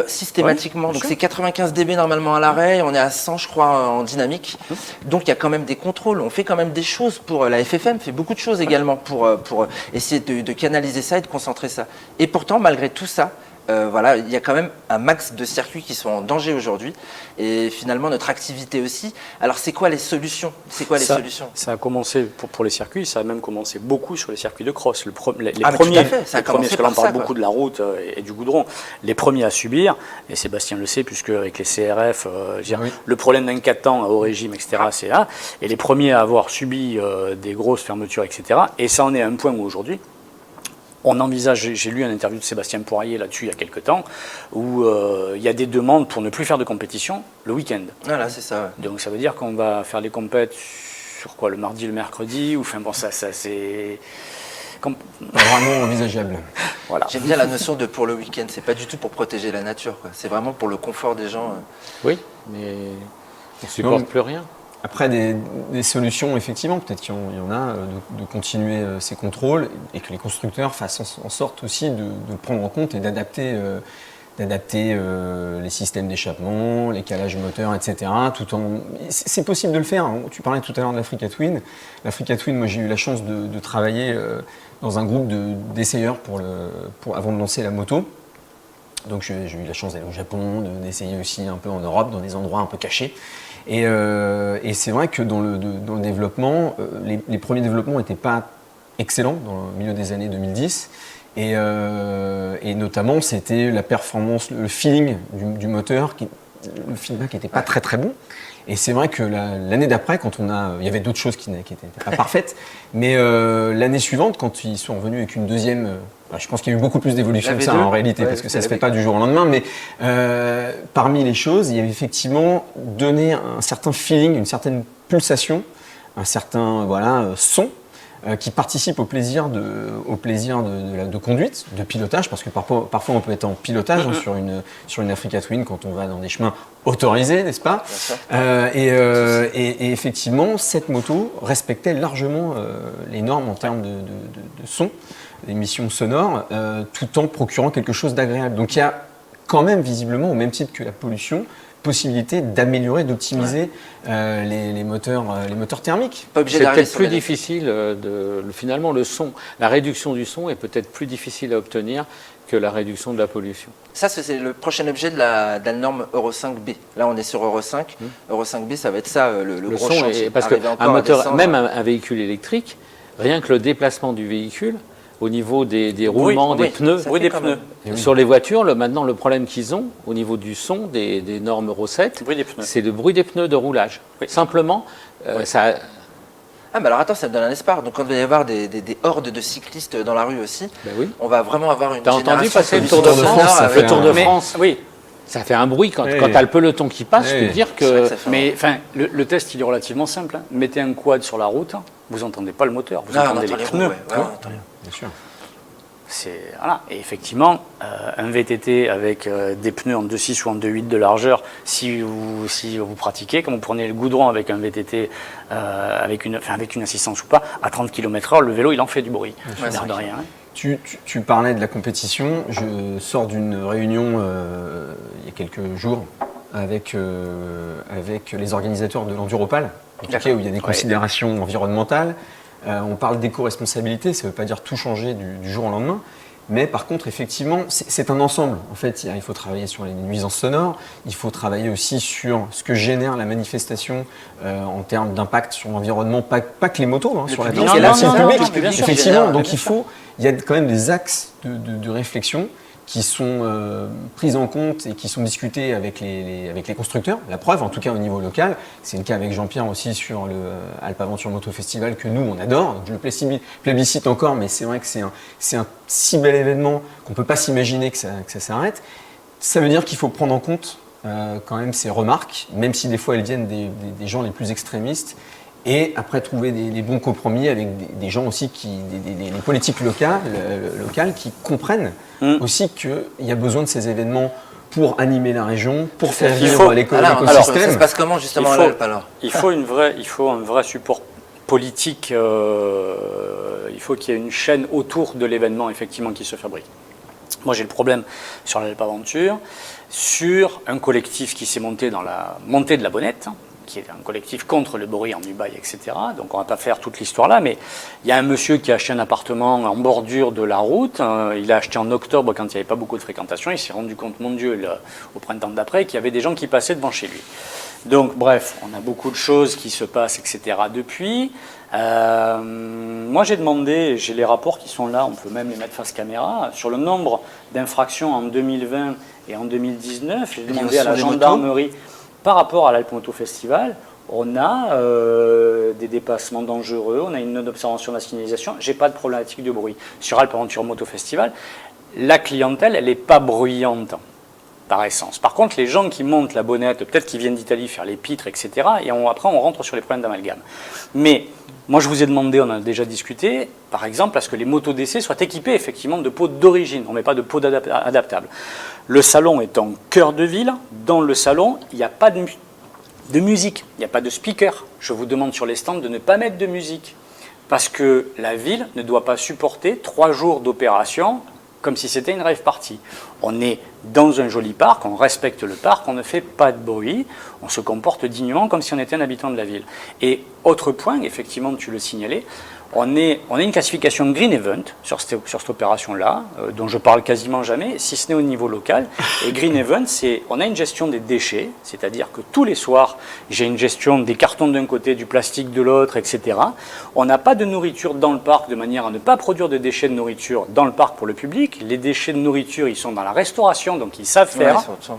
Systématiquement. Donc, c'est 95 dB normalement à l'arrêt. On est à 100, je crois, en dynamique. Donc, il y a quand même des contrôles. On fait quand même des choses pour... La FFM fait beaucoup de choses également pour essayer de canaliser ça et de concentrer ça. Et pourtant, malgré tout ça, voilà, il y a quand même un max de circuits qui sont en danger aujourd'hui et finalement notre activité aussi. Alors c'est quoi les solutions? Ça a commencé pour les circuits, ça a même commencé beaucoup sur les circuits de cross. Les premiers, parce que là on parle beaucoup de la route et du goudron, les premiers à subir, et Sébastien le sait puisque avec les CRF, le problème d'un 4 temps au régime, etc. c'est là, et les premiers à avoir subi des grosses fermetures, etc. Et ça en est à un point où aujourd'hui, on envisage, j'ai lu une interview de Sébastien Poirier là-dessus il y a quelques temps, où il y a des demandes pour ne plus faire de compétition le week-end. Voilà, c'est ça. Ouais. Donc ça veut dire qu'on va faire les compètes sur quoi, le mardi, le mercredi, ou enfin bon, ça c'est vraiment envisageable. Voilà. J'aime bien la notion de pour le week-end. C'est pas du tout pour protéger la nature, quoi. C'est vraiment pour le confort des gens. Oui, mais on supporte plus rien. Après, des solutions, effectivement, peut-être qu'il y en a, de continuer ces contrôles et que les constructeurs fassent en sorte aussi de prendre en compte et d'adapter les systèmes d'échappement, les calages moteurs, etc. C'est possible de le faire. Tu parlais tout à l'heure de l'Africa Twin. L'Africa Twin, moi j'ai eu la chance de travailler dans un groupe d'essayeurs avant de lancer la moto. Donc j'ai eu la chance d'aller au Japon, d'essayer aussi un peu en Europe, dans des endroits un peu cachés. Et c'est vrai que dans le développement, les premiers développements n'étaient pas excellents dans le milieu des années 2010. Et notamment, c'était la performance, le feeling du moteur, le feedback n'était pas très très bon. Et c'est vrai que l'année d'après, il y avait d'autres choses qui n'étaient pas parfaites, mais l'année suivante, quand ils sont revenus avec une deuxième, je pense qu'il y a eu beaucoup plus d'évolution que ça en réalité, parce que ça ne se fait pas du jour au lendemain, mais parmi les choses, il y avait effectivement donné un certain feeling, une certaine pulsation, un certain son, qui participe au plaisir de conduite, de pilotage, parce que parfois on peut être en pilotage sur une Africa Twin quand on va dans des chemins autorisés, n'est-ce pas? Et effectivement, cette moto respectait largement les normes en termes de son, d'émissions sonores, tout en procurant quelque chose d'agréable. Donc il y a quand même visiblement, au même titre que la pollution, possibilité d'améliorer, d'optimiser les moteurs thermiques. C'est peut-être plus difficile, finalement le son, la réduction du son est peut-être plus difficile à obtenir que la réduction de la pollution. Ça, c'est le prochain objet de la norme Euro 5B. Là, on est sur Euro 5. Euro 5B, ça va être ça, le gros son chantier. Parce qu'un moteur, même un véhicule électrique, rien que le déplacement du véhicule, au niveau des roulements, des pneus. Sur les voitures, maintenant, le problème qu'ils ont au niveau du son des normes Euro 7, c'est le bruit des pneus de roulage. Oui. Simplement, ça... Ah, mais alors attends, ça me donne un espoir. Donc, quand il va y avoir des hordes de cyclistes dans la rue aussi, on va vraiment avoir une génération... T'as entendu passer le Tour de France? Le Tour de France, oui. Ça fait un bruit quand tu as le peloton qui passe, je peux dire que... Mais le test, il est relativement simple. Mettez un quad sur la route, vous n'entendez pas le moteur, vous entendez les pneus. Bien sûr. Voilà. Et effectivement, un VTT avec des pneus en 2.6 ou en 2.8 de largeur, si vous pratiquez, comme vous prenez le goudron avec un VTT avec une assistance ou pas, à 30 km/h, le vélo, il en fait du bruit. L'air de rien. Hein. Tu parlais de la compétition. Je sors d'une réunion il y a quelques jours avec les organisateurs de l'Enduropal, où il y a des considérations environnementales. On parle d'éco-responsabilité, ça ne veut pas dire tout changer du jour au lendemain, mais par contre, effectivement, c'est un ensemble. En fait, il faut travailler sur les nuisances sonores, il faut travailler aussi sur ce que génère la manifestation en termes d'impact sur l'environnement, pas que les motos, sur la ville, c'est le public. Effectivement, donc il y a quand même des axes de réflexion qui sont prises en compte et qui sont discutées avec les constructeurs. La preuve, en tout cas au niveau local, c'est le cas avec Jean-Pierre aussi sur le Alpes Aventure Moto Festival que nous, on adore. Donc, je le plébiscite encore, mais c'est vrai que c'est un si bel événement qu'on ne peut pas s'imaginer que ça s'arrête. Ça veut dire qu'il faut prendre en compte quand même ces remarques, même si des fois elles viennent des gens les plus extrémistes, et après trouver les bons compromis avec des gens aussi, des politiques locales qui comprennent aussi qu'il y a besoin de ces événements pour animer la région, pour faire vivre l'écosystème. Ça se passe comment justement il faut un vrai support politique, il faut qu'il y ait une chaîne autour de l'événement effectivement qui se fabrique. Moi j'ai le problème sur l'Alpes Aventure, sur un collectif qui s'est monté dans la montée de la Bonnette, qui est un collectif contre le bruit en Dubaï, etc. Donc on ne va pas faire toute l'histoire là, mais il y a un monsieur qui a acheté un appartement en bordure de la route. Il l'a acheté en octobre quand il n'y avait pas beaucoup de fréquentation. Il s'est rendu compte, mon Dieu, au printemps d'après, qu'il y avait des gens qui passaient devant chez lui. Donc bref, on a beaucoup de choses qui se passent, etc. depuis. Moi j'ai demandé, j'ai les rapports qui sont là, on peut même les mettre face caméra, sur le nombre d'infractions en 2020 et en 2019. J'ai demandé à la gendarmerie... Par rapport à l'Alpes Moto Festival, on a des dépassements dangereux, on a une non-observation de la signalisation. Je n'ai pas de problématique de bruit. Sur Alpes Aventure Moto Festival, la clientèle, elle n'est pas bruyante par essence. Par contre, les gens qui montent la Bonnette, peut-être qu'ils viennent d'Italie faire les pitres, etc. Et après, on rentre sur les problèmes d'amalgame. Mais moi, je vous ai demandé, on en a déjà discuté, par exemple, à ce que les motos d'essai soient équipées effectivement de pots d'origine. On ne met pas de pots adaptables. Le salon est en cœur de ville. Dans le salon, il n'y a pas de musique, il n'y a pas de speaker. Je vous demande sur les stands de ne pas mettre de musique. Parce que la ville ne doit pas supporter 3 jours d'opération comme si c'était une rave party. On est dans un joli parc, on respecte le parc, on ne fait pas de bruit, on se comporte dignement comme si on était un habitant de la ville. Et autre point, effectivement, tu le signalais, on a une classification de Green Event sur cette opération-là, dont je parle quasiment jamais, si ce n'est au niveau local. Et Green Event, on a une gestion des déchets, c'est-à-dire que tous les soirs, j'ai une gestion des cartons d'un côté, du plastique de l'autre, etc. On n'a pas de nourriture dans le parc, de manière à ne pas produire de déchets de nourriture dans le parc pour le public. Les déchets de nourriture, ils sont dans la restauration, donc ils savent faire. Ouais,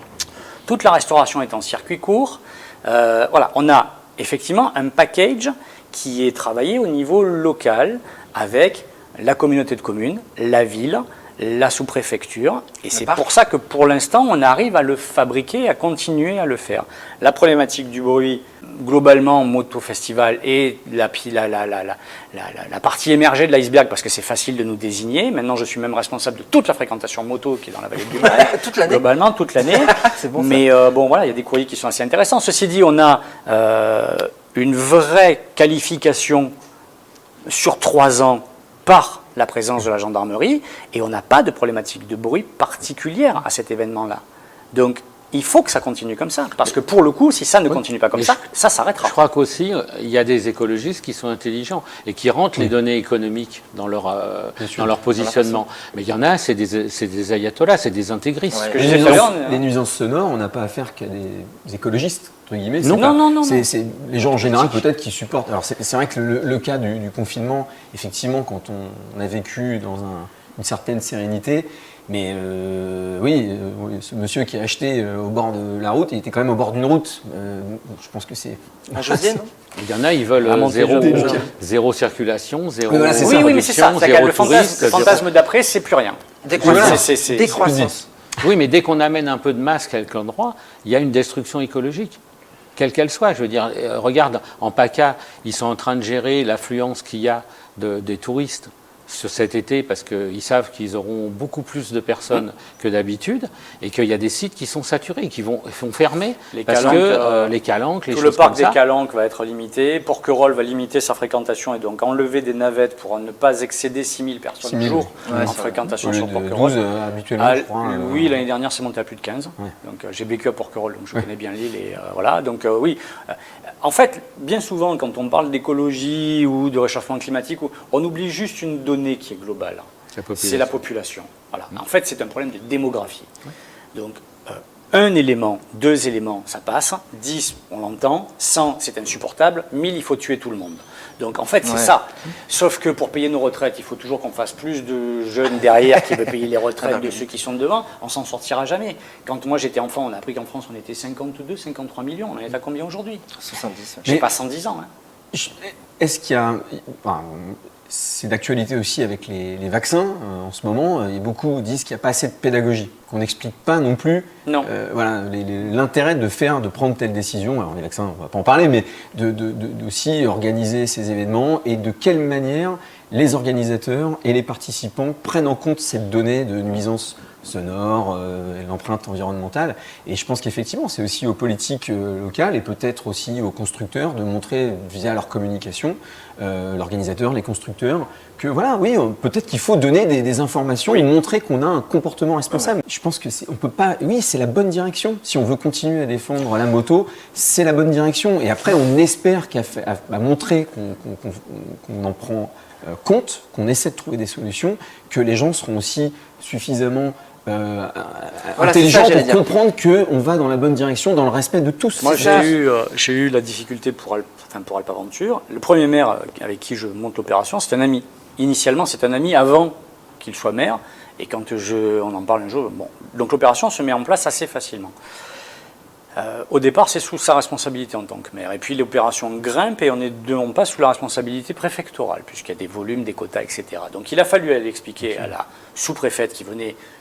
toute la restauration est en circuit court. Voilà, on a effectivement un package qui est travaillé au niveau local avec la communauté de communes, la ville, la sous-préfecture. Et c'est pour ça que pour l'instant, on arrive à le fabriquer, à continuer à le faire. La problématique du bruit, globalement, Moto Festival, est la partie émergée de l'iceberg parce que c'est facile de nous désigner. Maintenant, je suis même responsable de toute la fréquentation moto qui est dans la vallée du Maine. Toute l'année. Globalement, toute l'année. C'est bon, mais bon, voilà, il y a des courriers qui sont assez intéressants. Ceci dit, on a une vraie qualification sur 3 ans par la présence de la gendarmerie et on n'a pas de problématique de bruit particulière à cet événement-là. Donc, il faut que ça continue comme ça. Parce que pour le coup, si ça ne continue pas comme ça, ça s'arrêtera. Je crois qu'aussi, il y a des écologistes qui sont intelligents et qui rentrent les données économiques dans leur positionnement. Mais il y en a, c'est des ayatollahs, c'est des intégristes. Les nuisances sonores, on n'a pas affaire qu'à des écologistes, entre guillemets. Non. C'est les gens en général peut-être qui supportent. Alors c'est vrai que le cas du confinement, effectivement, quand on a vécu dans une certaine sérénité, mais ce monsieur qui a acheté au bord de la route, il était quand même au bord d'une route. Je pense que c'est... José, non ? Il y en a, ils veulent zéro circulation, zéro mais c'est ça. Le fantasme d'après, c'est plus rien. Décroissance. Oui, mais dès qu'on amène un peu de masque à quelque endroit, il y a une destruction écologique, quelle qu'elle soit. Je veux dire, regarde, en PACA, ils sont en train de gérer l'affluence qu'il y a des touristes. sur cet été parce qu'ils savent qu'ils auront beaucoup plus de personnes que d'habitude et qu'il y a des sites qui sont saturés, qui vont fermer parce que les calanques, les tout choses le parc comme des ça. calanques va être limité. Porquerolles va limiter sa fréquentation et donc enlever des navettes pour ne pas excéder 6000 personnes 6 000, jour ouais, en fréquentation Au lieu sur de Porquerolles. 12 habituellement, je crois. Oui, l'année dernière, c'est monté à plus de 15. Ouais. Donc, j'ai vécu à Porquerolles, donc je connais bien l'île. Et voilà. Donc, oui. En fait, bien souvent, quand on parle d'écologie ou de réchauffement climatique, on oublie juste une donnée qui est globale. C'est la population. Voilà. En fait, c'est un problème de démographie. Donc, un élément, 2 éléments, ça passe. 10, on l'entend. 100, c'est insupportable. 1000, il faut tuer tout le monde. Donc, en fait, c'est ça. Sauf que pour payer nos retraites, il faut toujours qu'on fasse plus de jeunes derrière qui veulent payer les retraites de ceux qui sont devant. On s'en sortira jamais. Quand moi, j'étais enfant, on a appris qu'en France, on était 52, 53 millions. On en est à combien aujourd'hui? 70. J'ai pas 110 ans. Hein. Est-ce qu'il y a... Enfin, c'est d'actualité aussi avec les vaccins en ce moment. Et beaucoup disent qu'il n'y a pas assez de pédagogie, qu'on n'explique pas non plus voilà, l'intérêt de prendre telle décision. Alors les vaccins, on ne va pas en parler, mais aussi organiser ces événements et de quelle manière les organisateurs et les participants prennent en compte cette donnée de nuisance sonore, l'empreinte environnementale. Et je pense qu'effectivement, c'est aussi aux politiques locales et peut-être aussi aux constructeurs de montrer via leur communication, l'organisateur, les constructeurs, que voilà, oui, peut-être qu'il faut donner des informations et montrer qu'on a un comportement responsable. Je pense que on peut pas, oui, c'est la bonne direction. Si on veut continuer à défendre la moto, c'est la bonne direction. Et après, on espère qu'à montrer qu'on en prend compte, qu'on essaie de trouver des solutions, que les gens seront aussi suffisamment intelligents pour comprendre qu'on va dans la bonne direction, dans le respect de tous. Moi, j'ai eu la difficulté pour Alpaventure. Le premier maire avec qui je monte l'opération, c'est un ami. Initialement, c'est un ami avant qu'il soit maire. Et quand on en parle un jour, bon. Donc l'opération se met en place assez facilement. Au départ, c'est sous sa responsabilité en tant que maire. Et puis l'opération grimpe et on passe sous la responsabilité préfectorale, puisqu'il y a des volumes, des quotas, etc. Donc il a fallu aller expliquer à la sous-préfète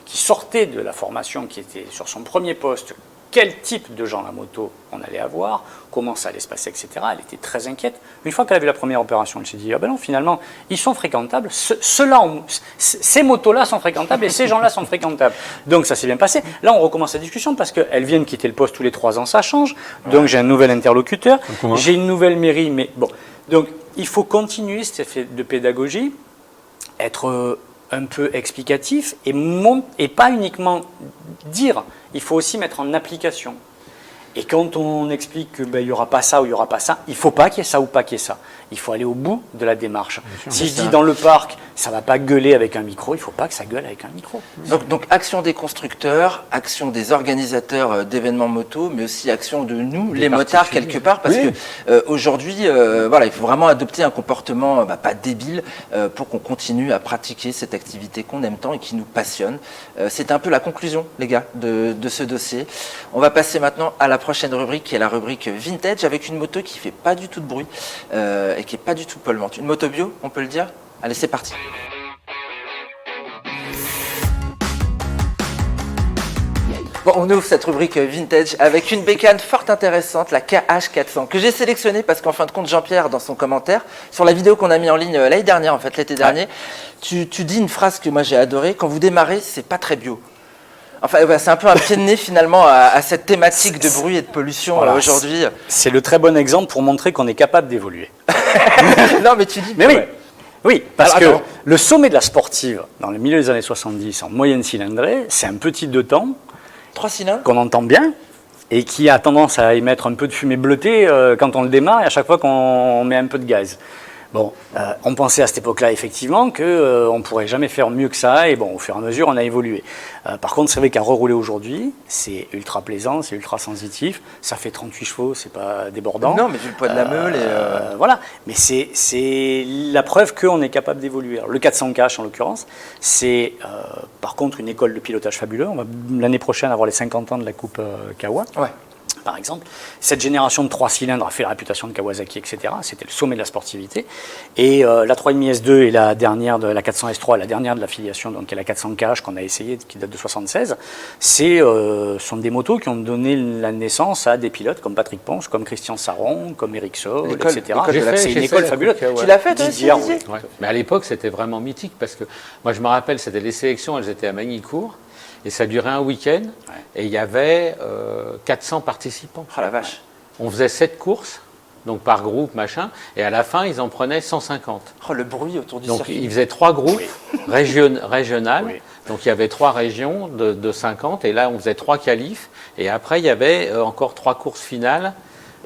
qui sortait de la formation, qui était sur son premier poste, quel type de gens à la moto on allait avoir, comment ça allait se passer, etc. Elle était très inquiète. Une fois qu'elle a vu la première opération, elle s'est dit, ah ben non, finalement, ils sont fréquentables, ces motos-là sont fréquentables et ces gens-là sont fréquentables. Donc ça s'est bien passé. Là, on recommence la discussion parce qu'elle vient de quitter le poste tous les 3 ans, ça change. Donc j'ai un nouvel interlocuteur, j'ai une nouvelle mairie, mais bon. Donc il faut continuer cet effet de pédagogie, être un peu explicatif et pas uniquement dire, il faut aussi mettre en application. Et quand on explique qu'il n'y aura pas ça ou il n'y aura pas ça, il ne faut pas qu'il y ait ça ou pas qu'il y ait ça. Il faut aller au bout de la démarche. Si je dis dans le parc, ça ne va pas gueuler avec un micro, il ne faut pas que ça gueule avec un micro. Donc action des constructeurs, action des organisateurs d'événements moto, mais aussi action de nous, les motards, quelque part, parce que aujourd'hui, voilà, il faut vraiment adopter un comportement pas débile pour qu'on continue à pratiquer cette activité qu'on aime tant et qui nous passionne. C'est un peu la conclusion, les gars, de ce dossier. On va passer maintenant à la prochaine rubrique, qui est la rubrique vintage, avec une moto qui fait pas du tout de bruit et qui est pas du tout polluante. Une moto bio, on peut le dire? Allez, c'est parti. Bon, on ouvre cette rubrique vintage avec une bécane fort intéressante, la KH400, que j'ai sélectionnée parce qu'en fin de compte, Jean-Pierre, dans son commentaire, sur la vidéo qu'on a mis en ligne l'année dernière, en fait, l'été dernier, tu dis une phrase que moi j'ai adorée, quand vous démarrez, c'est pas très bio. Enfin, c'est un peu un pied de nez finalement à cette thématique de bruit et de pollution aujourd'hui. C'est le très bon exemple pour montrer qu'on est capable d'évoluer. Non, mais tu dis... Mais oui, oui, parce que le sommet de la sportive, dans le milieu des années 70, en moyenne cylindrée, c'est un petit 2 temps, 3 cylindres, qu'on entend bien, et qui a tendance à émettre un peu de fumée bleutée quand on le démarre et à chaque fois qu'on met un peu de gaz. Bon, on pensait à cette époque-là effectivement qu'on ne pourrait jamais faire mieux que ça, et bon, au fur et à mesure, on a évolué. Par contre, c'est vrai qu'à rerouler aujourd'hui, c'est ultra plaisant, c'est ultra sensitif, ça fait 38 chevaux, c'est pas débordant. Non, mais vu le poids de la meule voilà, mais c'est la preuve qu'on est capable d'évoluer. Le 400 cash, en l'occurrence, c'est par contre une école de pilotage fabuleux. On va l'année prochaine avoir les 50 ans de la Coupe Kawa. Ouais. par exemple. Cette génération de 3 cylindres a fait la réputation de Kawasaki, etc. C'était le sommet de la sportivité. Et la 3.5 S2 et la dernière de la 400 S3, la dernière de l'affiliation, donc qui est la 400 KH qu'on a essayé, qui date de 76, sont des motos qui ont donné la naissance à des pilotes comme Patrick Ponce, comme Christian Saron, comme Eric Saul, etc. C'est une école fabuleuse. Tu l'as fait, toi aussi, Didier, Didier Ouais. Mais à l'époque, c'était vraiment mythique parce que moi, je me rappelle, c'était les sélections, elles étaient à Magny-Cours et ça durait un week-end et il y avait 400 participants. Oh la vache. On faisait 7 courses, donc par groupe, machin, et à la fin, ils en prenaient 150. Oh, le bruit autour du Donc, circuit. ils faisaient 3 groupes régionales. Oui. Donc, il y avait 3 régions de 50 et là, on faisait 3 qualifs et après, il y avait encore 3 courses finales,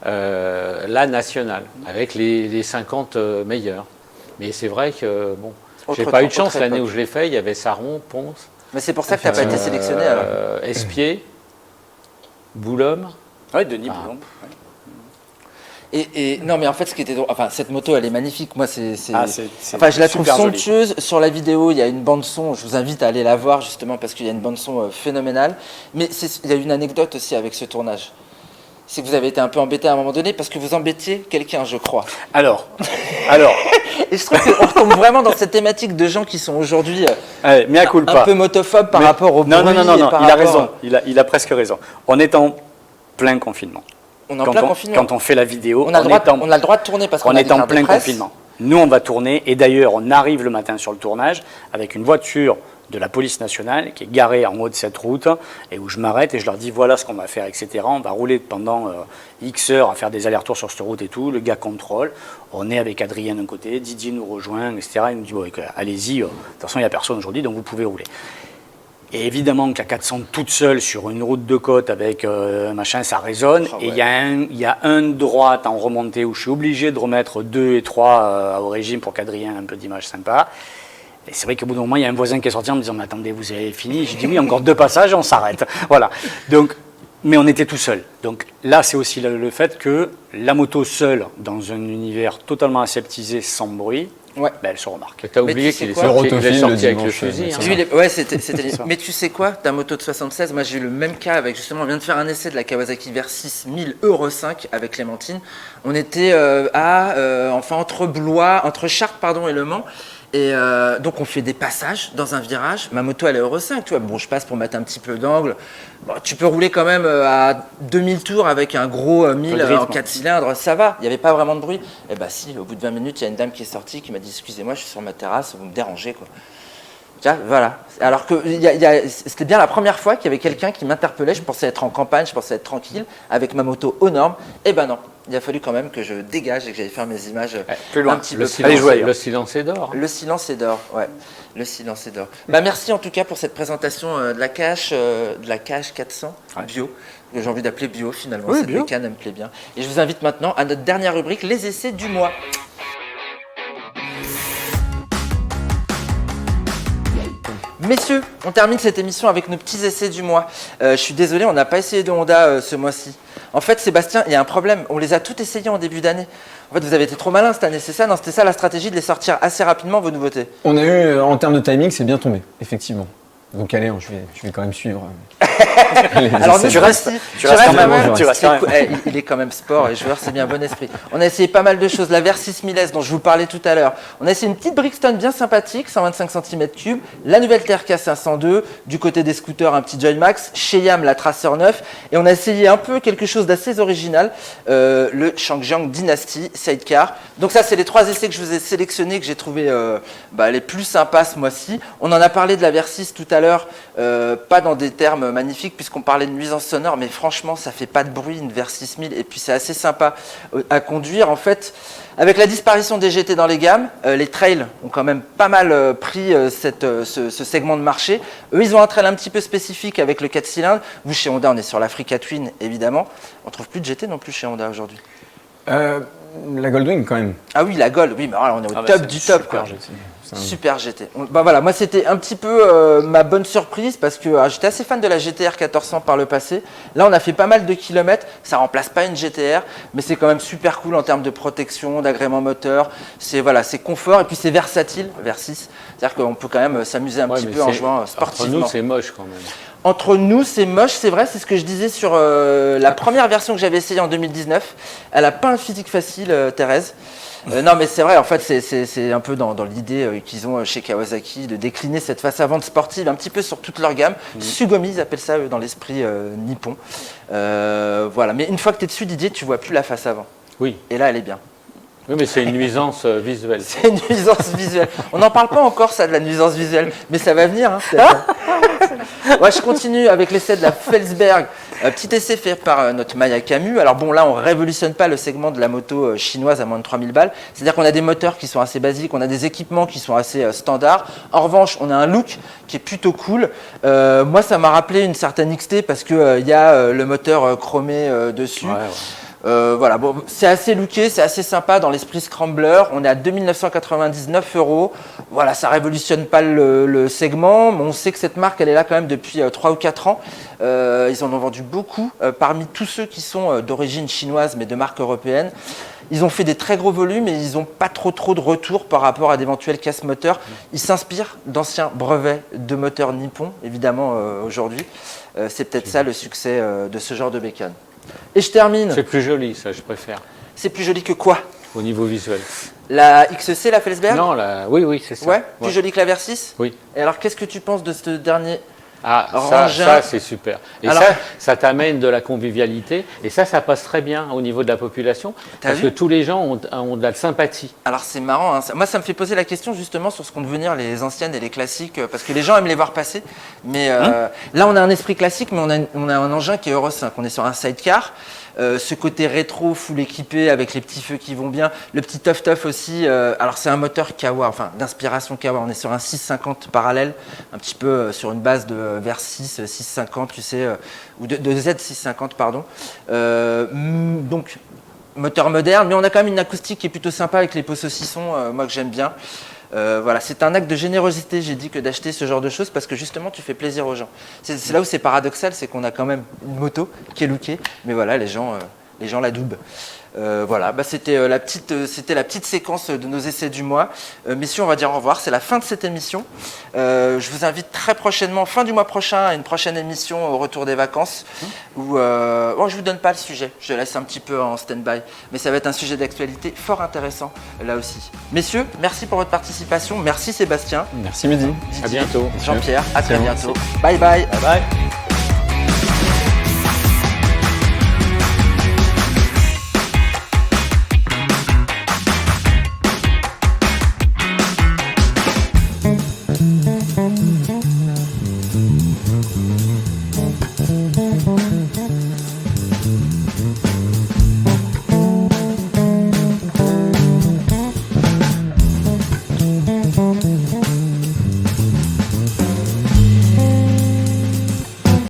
la nationale, avec les 50 meilleurs. Mais c'est vrai que, bon, j'ai pas eu de chance l'année où je l'ai fait, il y avait Saron, Ponce. Mais c'est pour ça que tu n'as pas été sélectionné alors. Espier, Boulogne. Oui, Denis Boulon. Et non, mais en fait, ce qui était drôle, enfin, cette moto, elle est magnifique. Moi, Enfin, je la trouve somptueuse. Sur la vidéo, il y a une bande son. Je vous invite à aller la voir justement parce qu'il y a une bande son phénoménale. Mais il y a une anecdote aussi avec ce tournage. C'est que vous avez été un peu embêté à un moment donné parce que vous embêtiez quelqu'un, je crois. Alors. Et je trouve qu'on retombe vraiment dans cette thématique de gens qui sont aujourd'hui un peu motophobes par rapport au bruit. Non, il a raison. Il a presque raison. On est en plein confinement. On est en plein confinement. Quand on fait la vidéo, on a le droit de tourner parce qu'on est en plein confinement. Nous, on va tourner. Et d'ailleurs, on arrive le matin sur le tournage avec une voiture de la police nationale qui est garée en haut de cette route et où je m'arrête et je leur dis voilà ce qu'on va faire, etc. On va rouler pendant X heures à faire des allers-retours sur cette route et tout. Le gars contrôle. On est avec Adrien d'un côté, Didier nous rejoint, etc. Il nous dit bon, allez-y, de toute façon il n'y a personne aujourd'hui donc vous pouvez rouler. Et évidemment qu'à 400 toute seule sur une route de côte avec machin, ça résonne. Et il y a un droite en remontée où je suis obligé de remettre 2 et 3 au régime pour qu'Adrien ait un peu d'image sympa. Et c'est vrai qu'au bout d'un moment, il y a un voisin qui est sorti en me disant « Mais attendez, vous avez fini ?» J'ai dit « Oui, encore 2 passages, on s'arrête. » Voilà. Donc, mais on était tout seul. Donc là, c'est aussi le fait que la moto seule, dans un univers totalement aseptisé, sans bruit, elle se remarque. Tu as oublié qu'il est sorti avec le fusil. Mais tu sais quoi, ta moto de 76, moi j'ai eu le même cas avec, justement, on vient de faire un essai de la Kawasaki Versys 1000 Euro 5 avec Clémentine. On était entre Chartres et Le Mans. Et donc on fait des passages dans un virage. Ma moto elle est Euro 5, tu vois. Bon, je passe pour mettre un petit peu d'angle. Bon, tu peux rouler quand même à 2000 tours avec un gros 1000 en 4 cylindres, ça va. Il n'y avait pas vraiment de bruit. Et bah si, au bout de 20 minutes, il y a une dame qui est sortie qui m'a dit excusez-moi, je suis sur ma terrasse, vous me dérangez quoi. Tiens, voilà. Alors que c'était bien la première fois qu'il y avait quelqu'un qui m'interpellait. Je pensais être en campagne, je pensais être tranquille avec ma moto aux normes. Et ben non. Il a fallu quand même que je dégage et que j'aille faire mes images plus loin. Un petit peu plus Le silence est d'or. Le silence est d'or, ouais. Le silence est d'or. Bah, merci en tout cas pour cette présentation de la KH 400 bio, que j'ai envie d'appeler bio finalement. Cette bécane, elle me plaît bien. Et je vous invite maintenant à notre dernière rubrique, les essais du mois. Messieurs, on termine cette émission avec nos petits essais du mois. Je suis désolé, on n'a pas essayé de Honda ce mois-ci. En fait, Sébastien, il y a un problème. On les a toutes essayées en début d'année. En fait, vous avez été trop malin cette année, c'est ça? Non, c'était ça la stratégie de les sortir assez rapidement, vos nouveautés. On a eu, en termes de timing, c'est bien tombé, effectivement. Donc allez, je vais quand même suivre. Alors nous, tu restes quand même. Ouais, Il est quand même sport et joueur, c'est bien, bon esprit. On a essayé pas mal de choses. La Versys 1000S dont je vous parlais tout à l'heure. On a essayé une petite Brixton bien sympathique, 125 cm3. La nouvelle TRK 502. Du côté des scooters, un petit Joymax. Chez Yam, la Tracer 9. Et on a essayé un peu quelque chose d'assez original. Le Changjiang Dynasty Sidecar. Donc ça, c'est les 3 essais que je vous ai sélectionnés, que j'ai trouvé les plus sympas ce mois-ci. On en a parlé de la Versys tout à l'heure. Pas dans des termes magnifiques puisqu'on parlait de nuisance sonore, mais franchement ça fait pas de bruit une Versys 1000 et puis c'est assez sympa à conduire en fait. Avec la disparition des GT dans les gammes, les trails ont quand même pas mal pris ce segment de marché. Eux ils ont un trail un petit peu spécifique avec le 4 cylindres. Vous chez Honda on est sur l'Africa Twin évidemment. On trouve plus de GT non plus chez Honda aujourd'hui. La Goldwing quand même. Ah oui la Gold, oui mais alors, on est au top du top quoi. Super GT. Voilà, moi c'était un petit peu ma bonne surprise parce que j'étais assez fan de la GTR 1400 par le passé. Là on a fait pas mal de kilomètres, ça remplace pas une GTR, mais c'est quand même super cool en termes de protection, d'agrément moteur. C'est confort et puis c'est versatile, Versys. C'est-à-dire qu'on peut quand même s'amuser un petit peu en jouant sportivement. Entre nous c'est moche quand même. Entre nous, c'est moche, c'est vrai, c'est ce que je disais sur la première version que j'avais essayée en 2019. Elle a pas un physique facile, Thérèse. Non, mais c'est vrai, en fait, c'est un peu dans l'idée qu'ils ont chez Kawasaki de décliner cette face avant sportive un petit peu sur toute leur gamme. Sugoi, ils appellent ça dans l'esprit nippon. Voilà, mais une fois que tu es dessus, Didier, tu vois plus la face avant. Oui. Et là, elle est bien. Oui, mais c'est une nuisance visuelle. C'est une nuisance visuelle. On n'en parle pas encore, ça, de la nuisance visuelle, mais ça va venir. Hein, ouais, je continue avec l'essai de la Felsberg. Petit essai fait par notre Maya Camus. Alors bon, là, on ne révolutionne pas le segment de la moto chinoise à moins de 3000 balles. C'est-à-dire qu'on a des moteurs qui sont assez basiques, on a des équipements qui sont assez standards. En revanche, on a un look qui est plutôt cool. Moi, ça m'a rappelé une certaine XT parce qu'il y a le moteur chromé dessus. Ouais. Voilà, bon, c'est assez looké, c'est assez sympa dans l'esprit Scrambler. On est à 2999 €. Voilà, ça révolutionne pas le segment, mais on sait que cette marque, elle est là quand même depuis 3 ou 4 ans. Ils en ont vendu beaucoup. Parmi tous ceux qui sont d'origine chinoise, mais de marque européenne, ils ont fait des très gros volumes et ils n'ont pas trop de retours par rapport à d'éventuels casse-moteurs. Ils s'inspirent d'anciens brevets de moteurs nippons, évidemment, aujourd'hui. C'est peut-être ça le succès de ce genre de bécane. Et je termine. C'est plus joli, ça, je préfère, C'est plus joli que quoi? au niveau visuel. La XC, la Felsberg? Non, oui, c'est ça. Ouais, plus joli que la Versys? Oui. Et alors, qu'est-ce que tu penses de ce dernier Ah, Rangin? ça c'est super. Et Alors- ça t'amène de la convivialité. Et ça passe très bien au niveau de la population. T'as Parce vu que tous les gens ont de la sympathie. Alors c'est marrant, hein. Moi ça me fait poser la question justement sur ce qu'ont devenir les anciennes et les classiques, parce que les gens aiment les voir passer, mais là on a un esprit classique, mais on a un engin qui est Euro 5, on est sur un sidecar, ce côté rétro, full équipé, avec les petits feux qui vont bien, le petit tof aussi, alors c'est un moteur Kawa, enfin d'inspiration Kawa, on est sur un 650 parallèle, un petit peu sur une base de Versys 650, tu sais, ou de Z650 pardon, donc moteur moderne, mais on a quand même une acoustique qui est plutôt sympa avec les pots saucissons, moi que j'aime bien. Voilà, c'est un acte de générosité, j'ai dit, que d'acheter ce genre de choses parce que justement tu fais plaisir aux gens. C'est là où c'est paradoxal, c'est qu'on a quand même une moto qui est lookée, mais voilà, les gens l'adoubent. Voilà, c'était la petite séquence de nos essais du mois. Messieurs, on va dire au revoir, c'est la fin de cette émission. Je vous invite très prochainement, fin du mois prochain, à une prochaine émission au retour des vacances où je vous donne pas le sujet, je laisse un petit peu en stand-by, mais ça va être un sujet d'actualité fort intéressant là aussi. Messieurs, merci pour votre participation, merci Sébastien, Merci Mehdi. À bientôt. Jean-Pierre, à très Merci à vous. bientôt. Bye bye. Bye bye.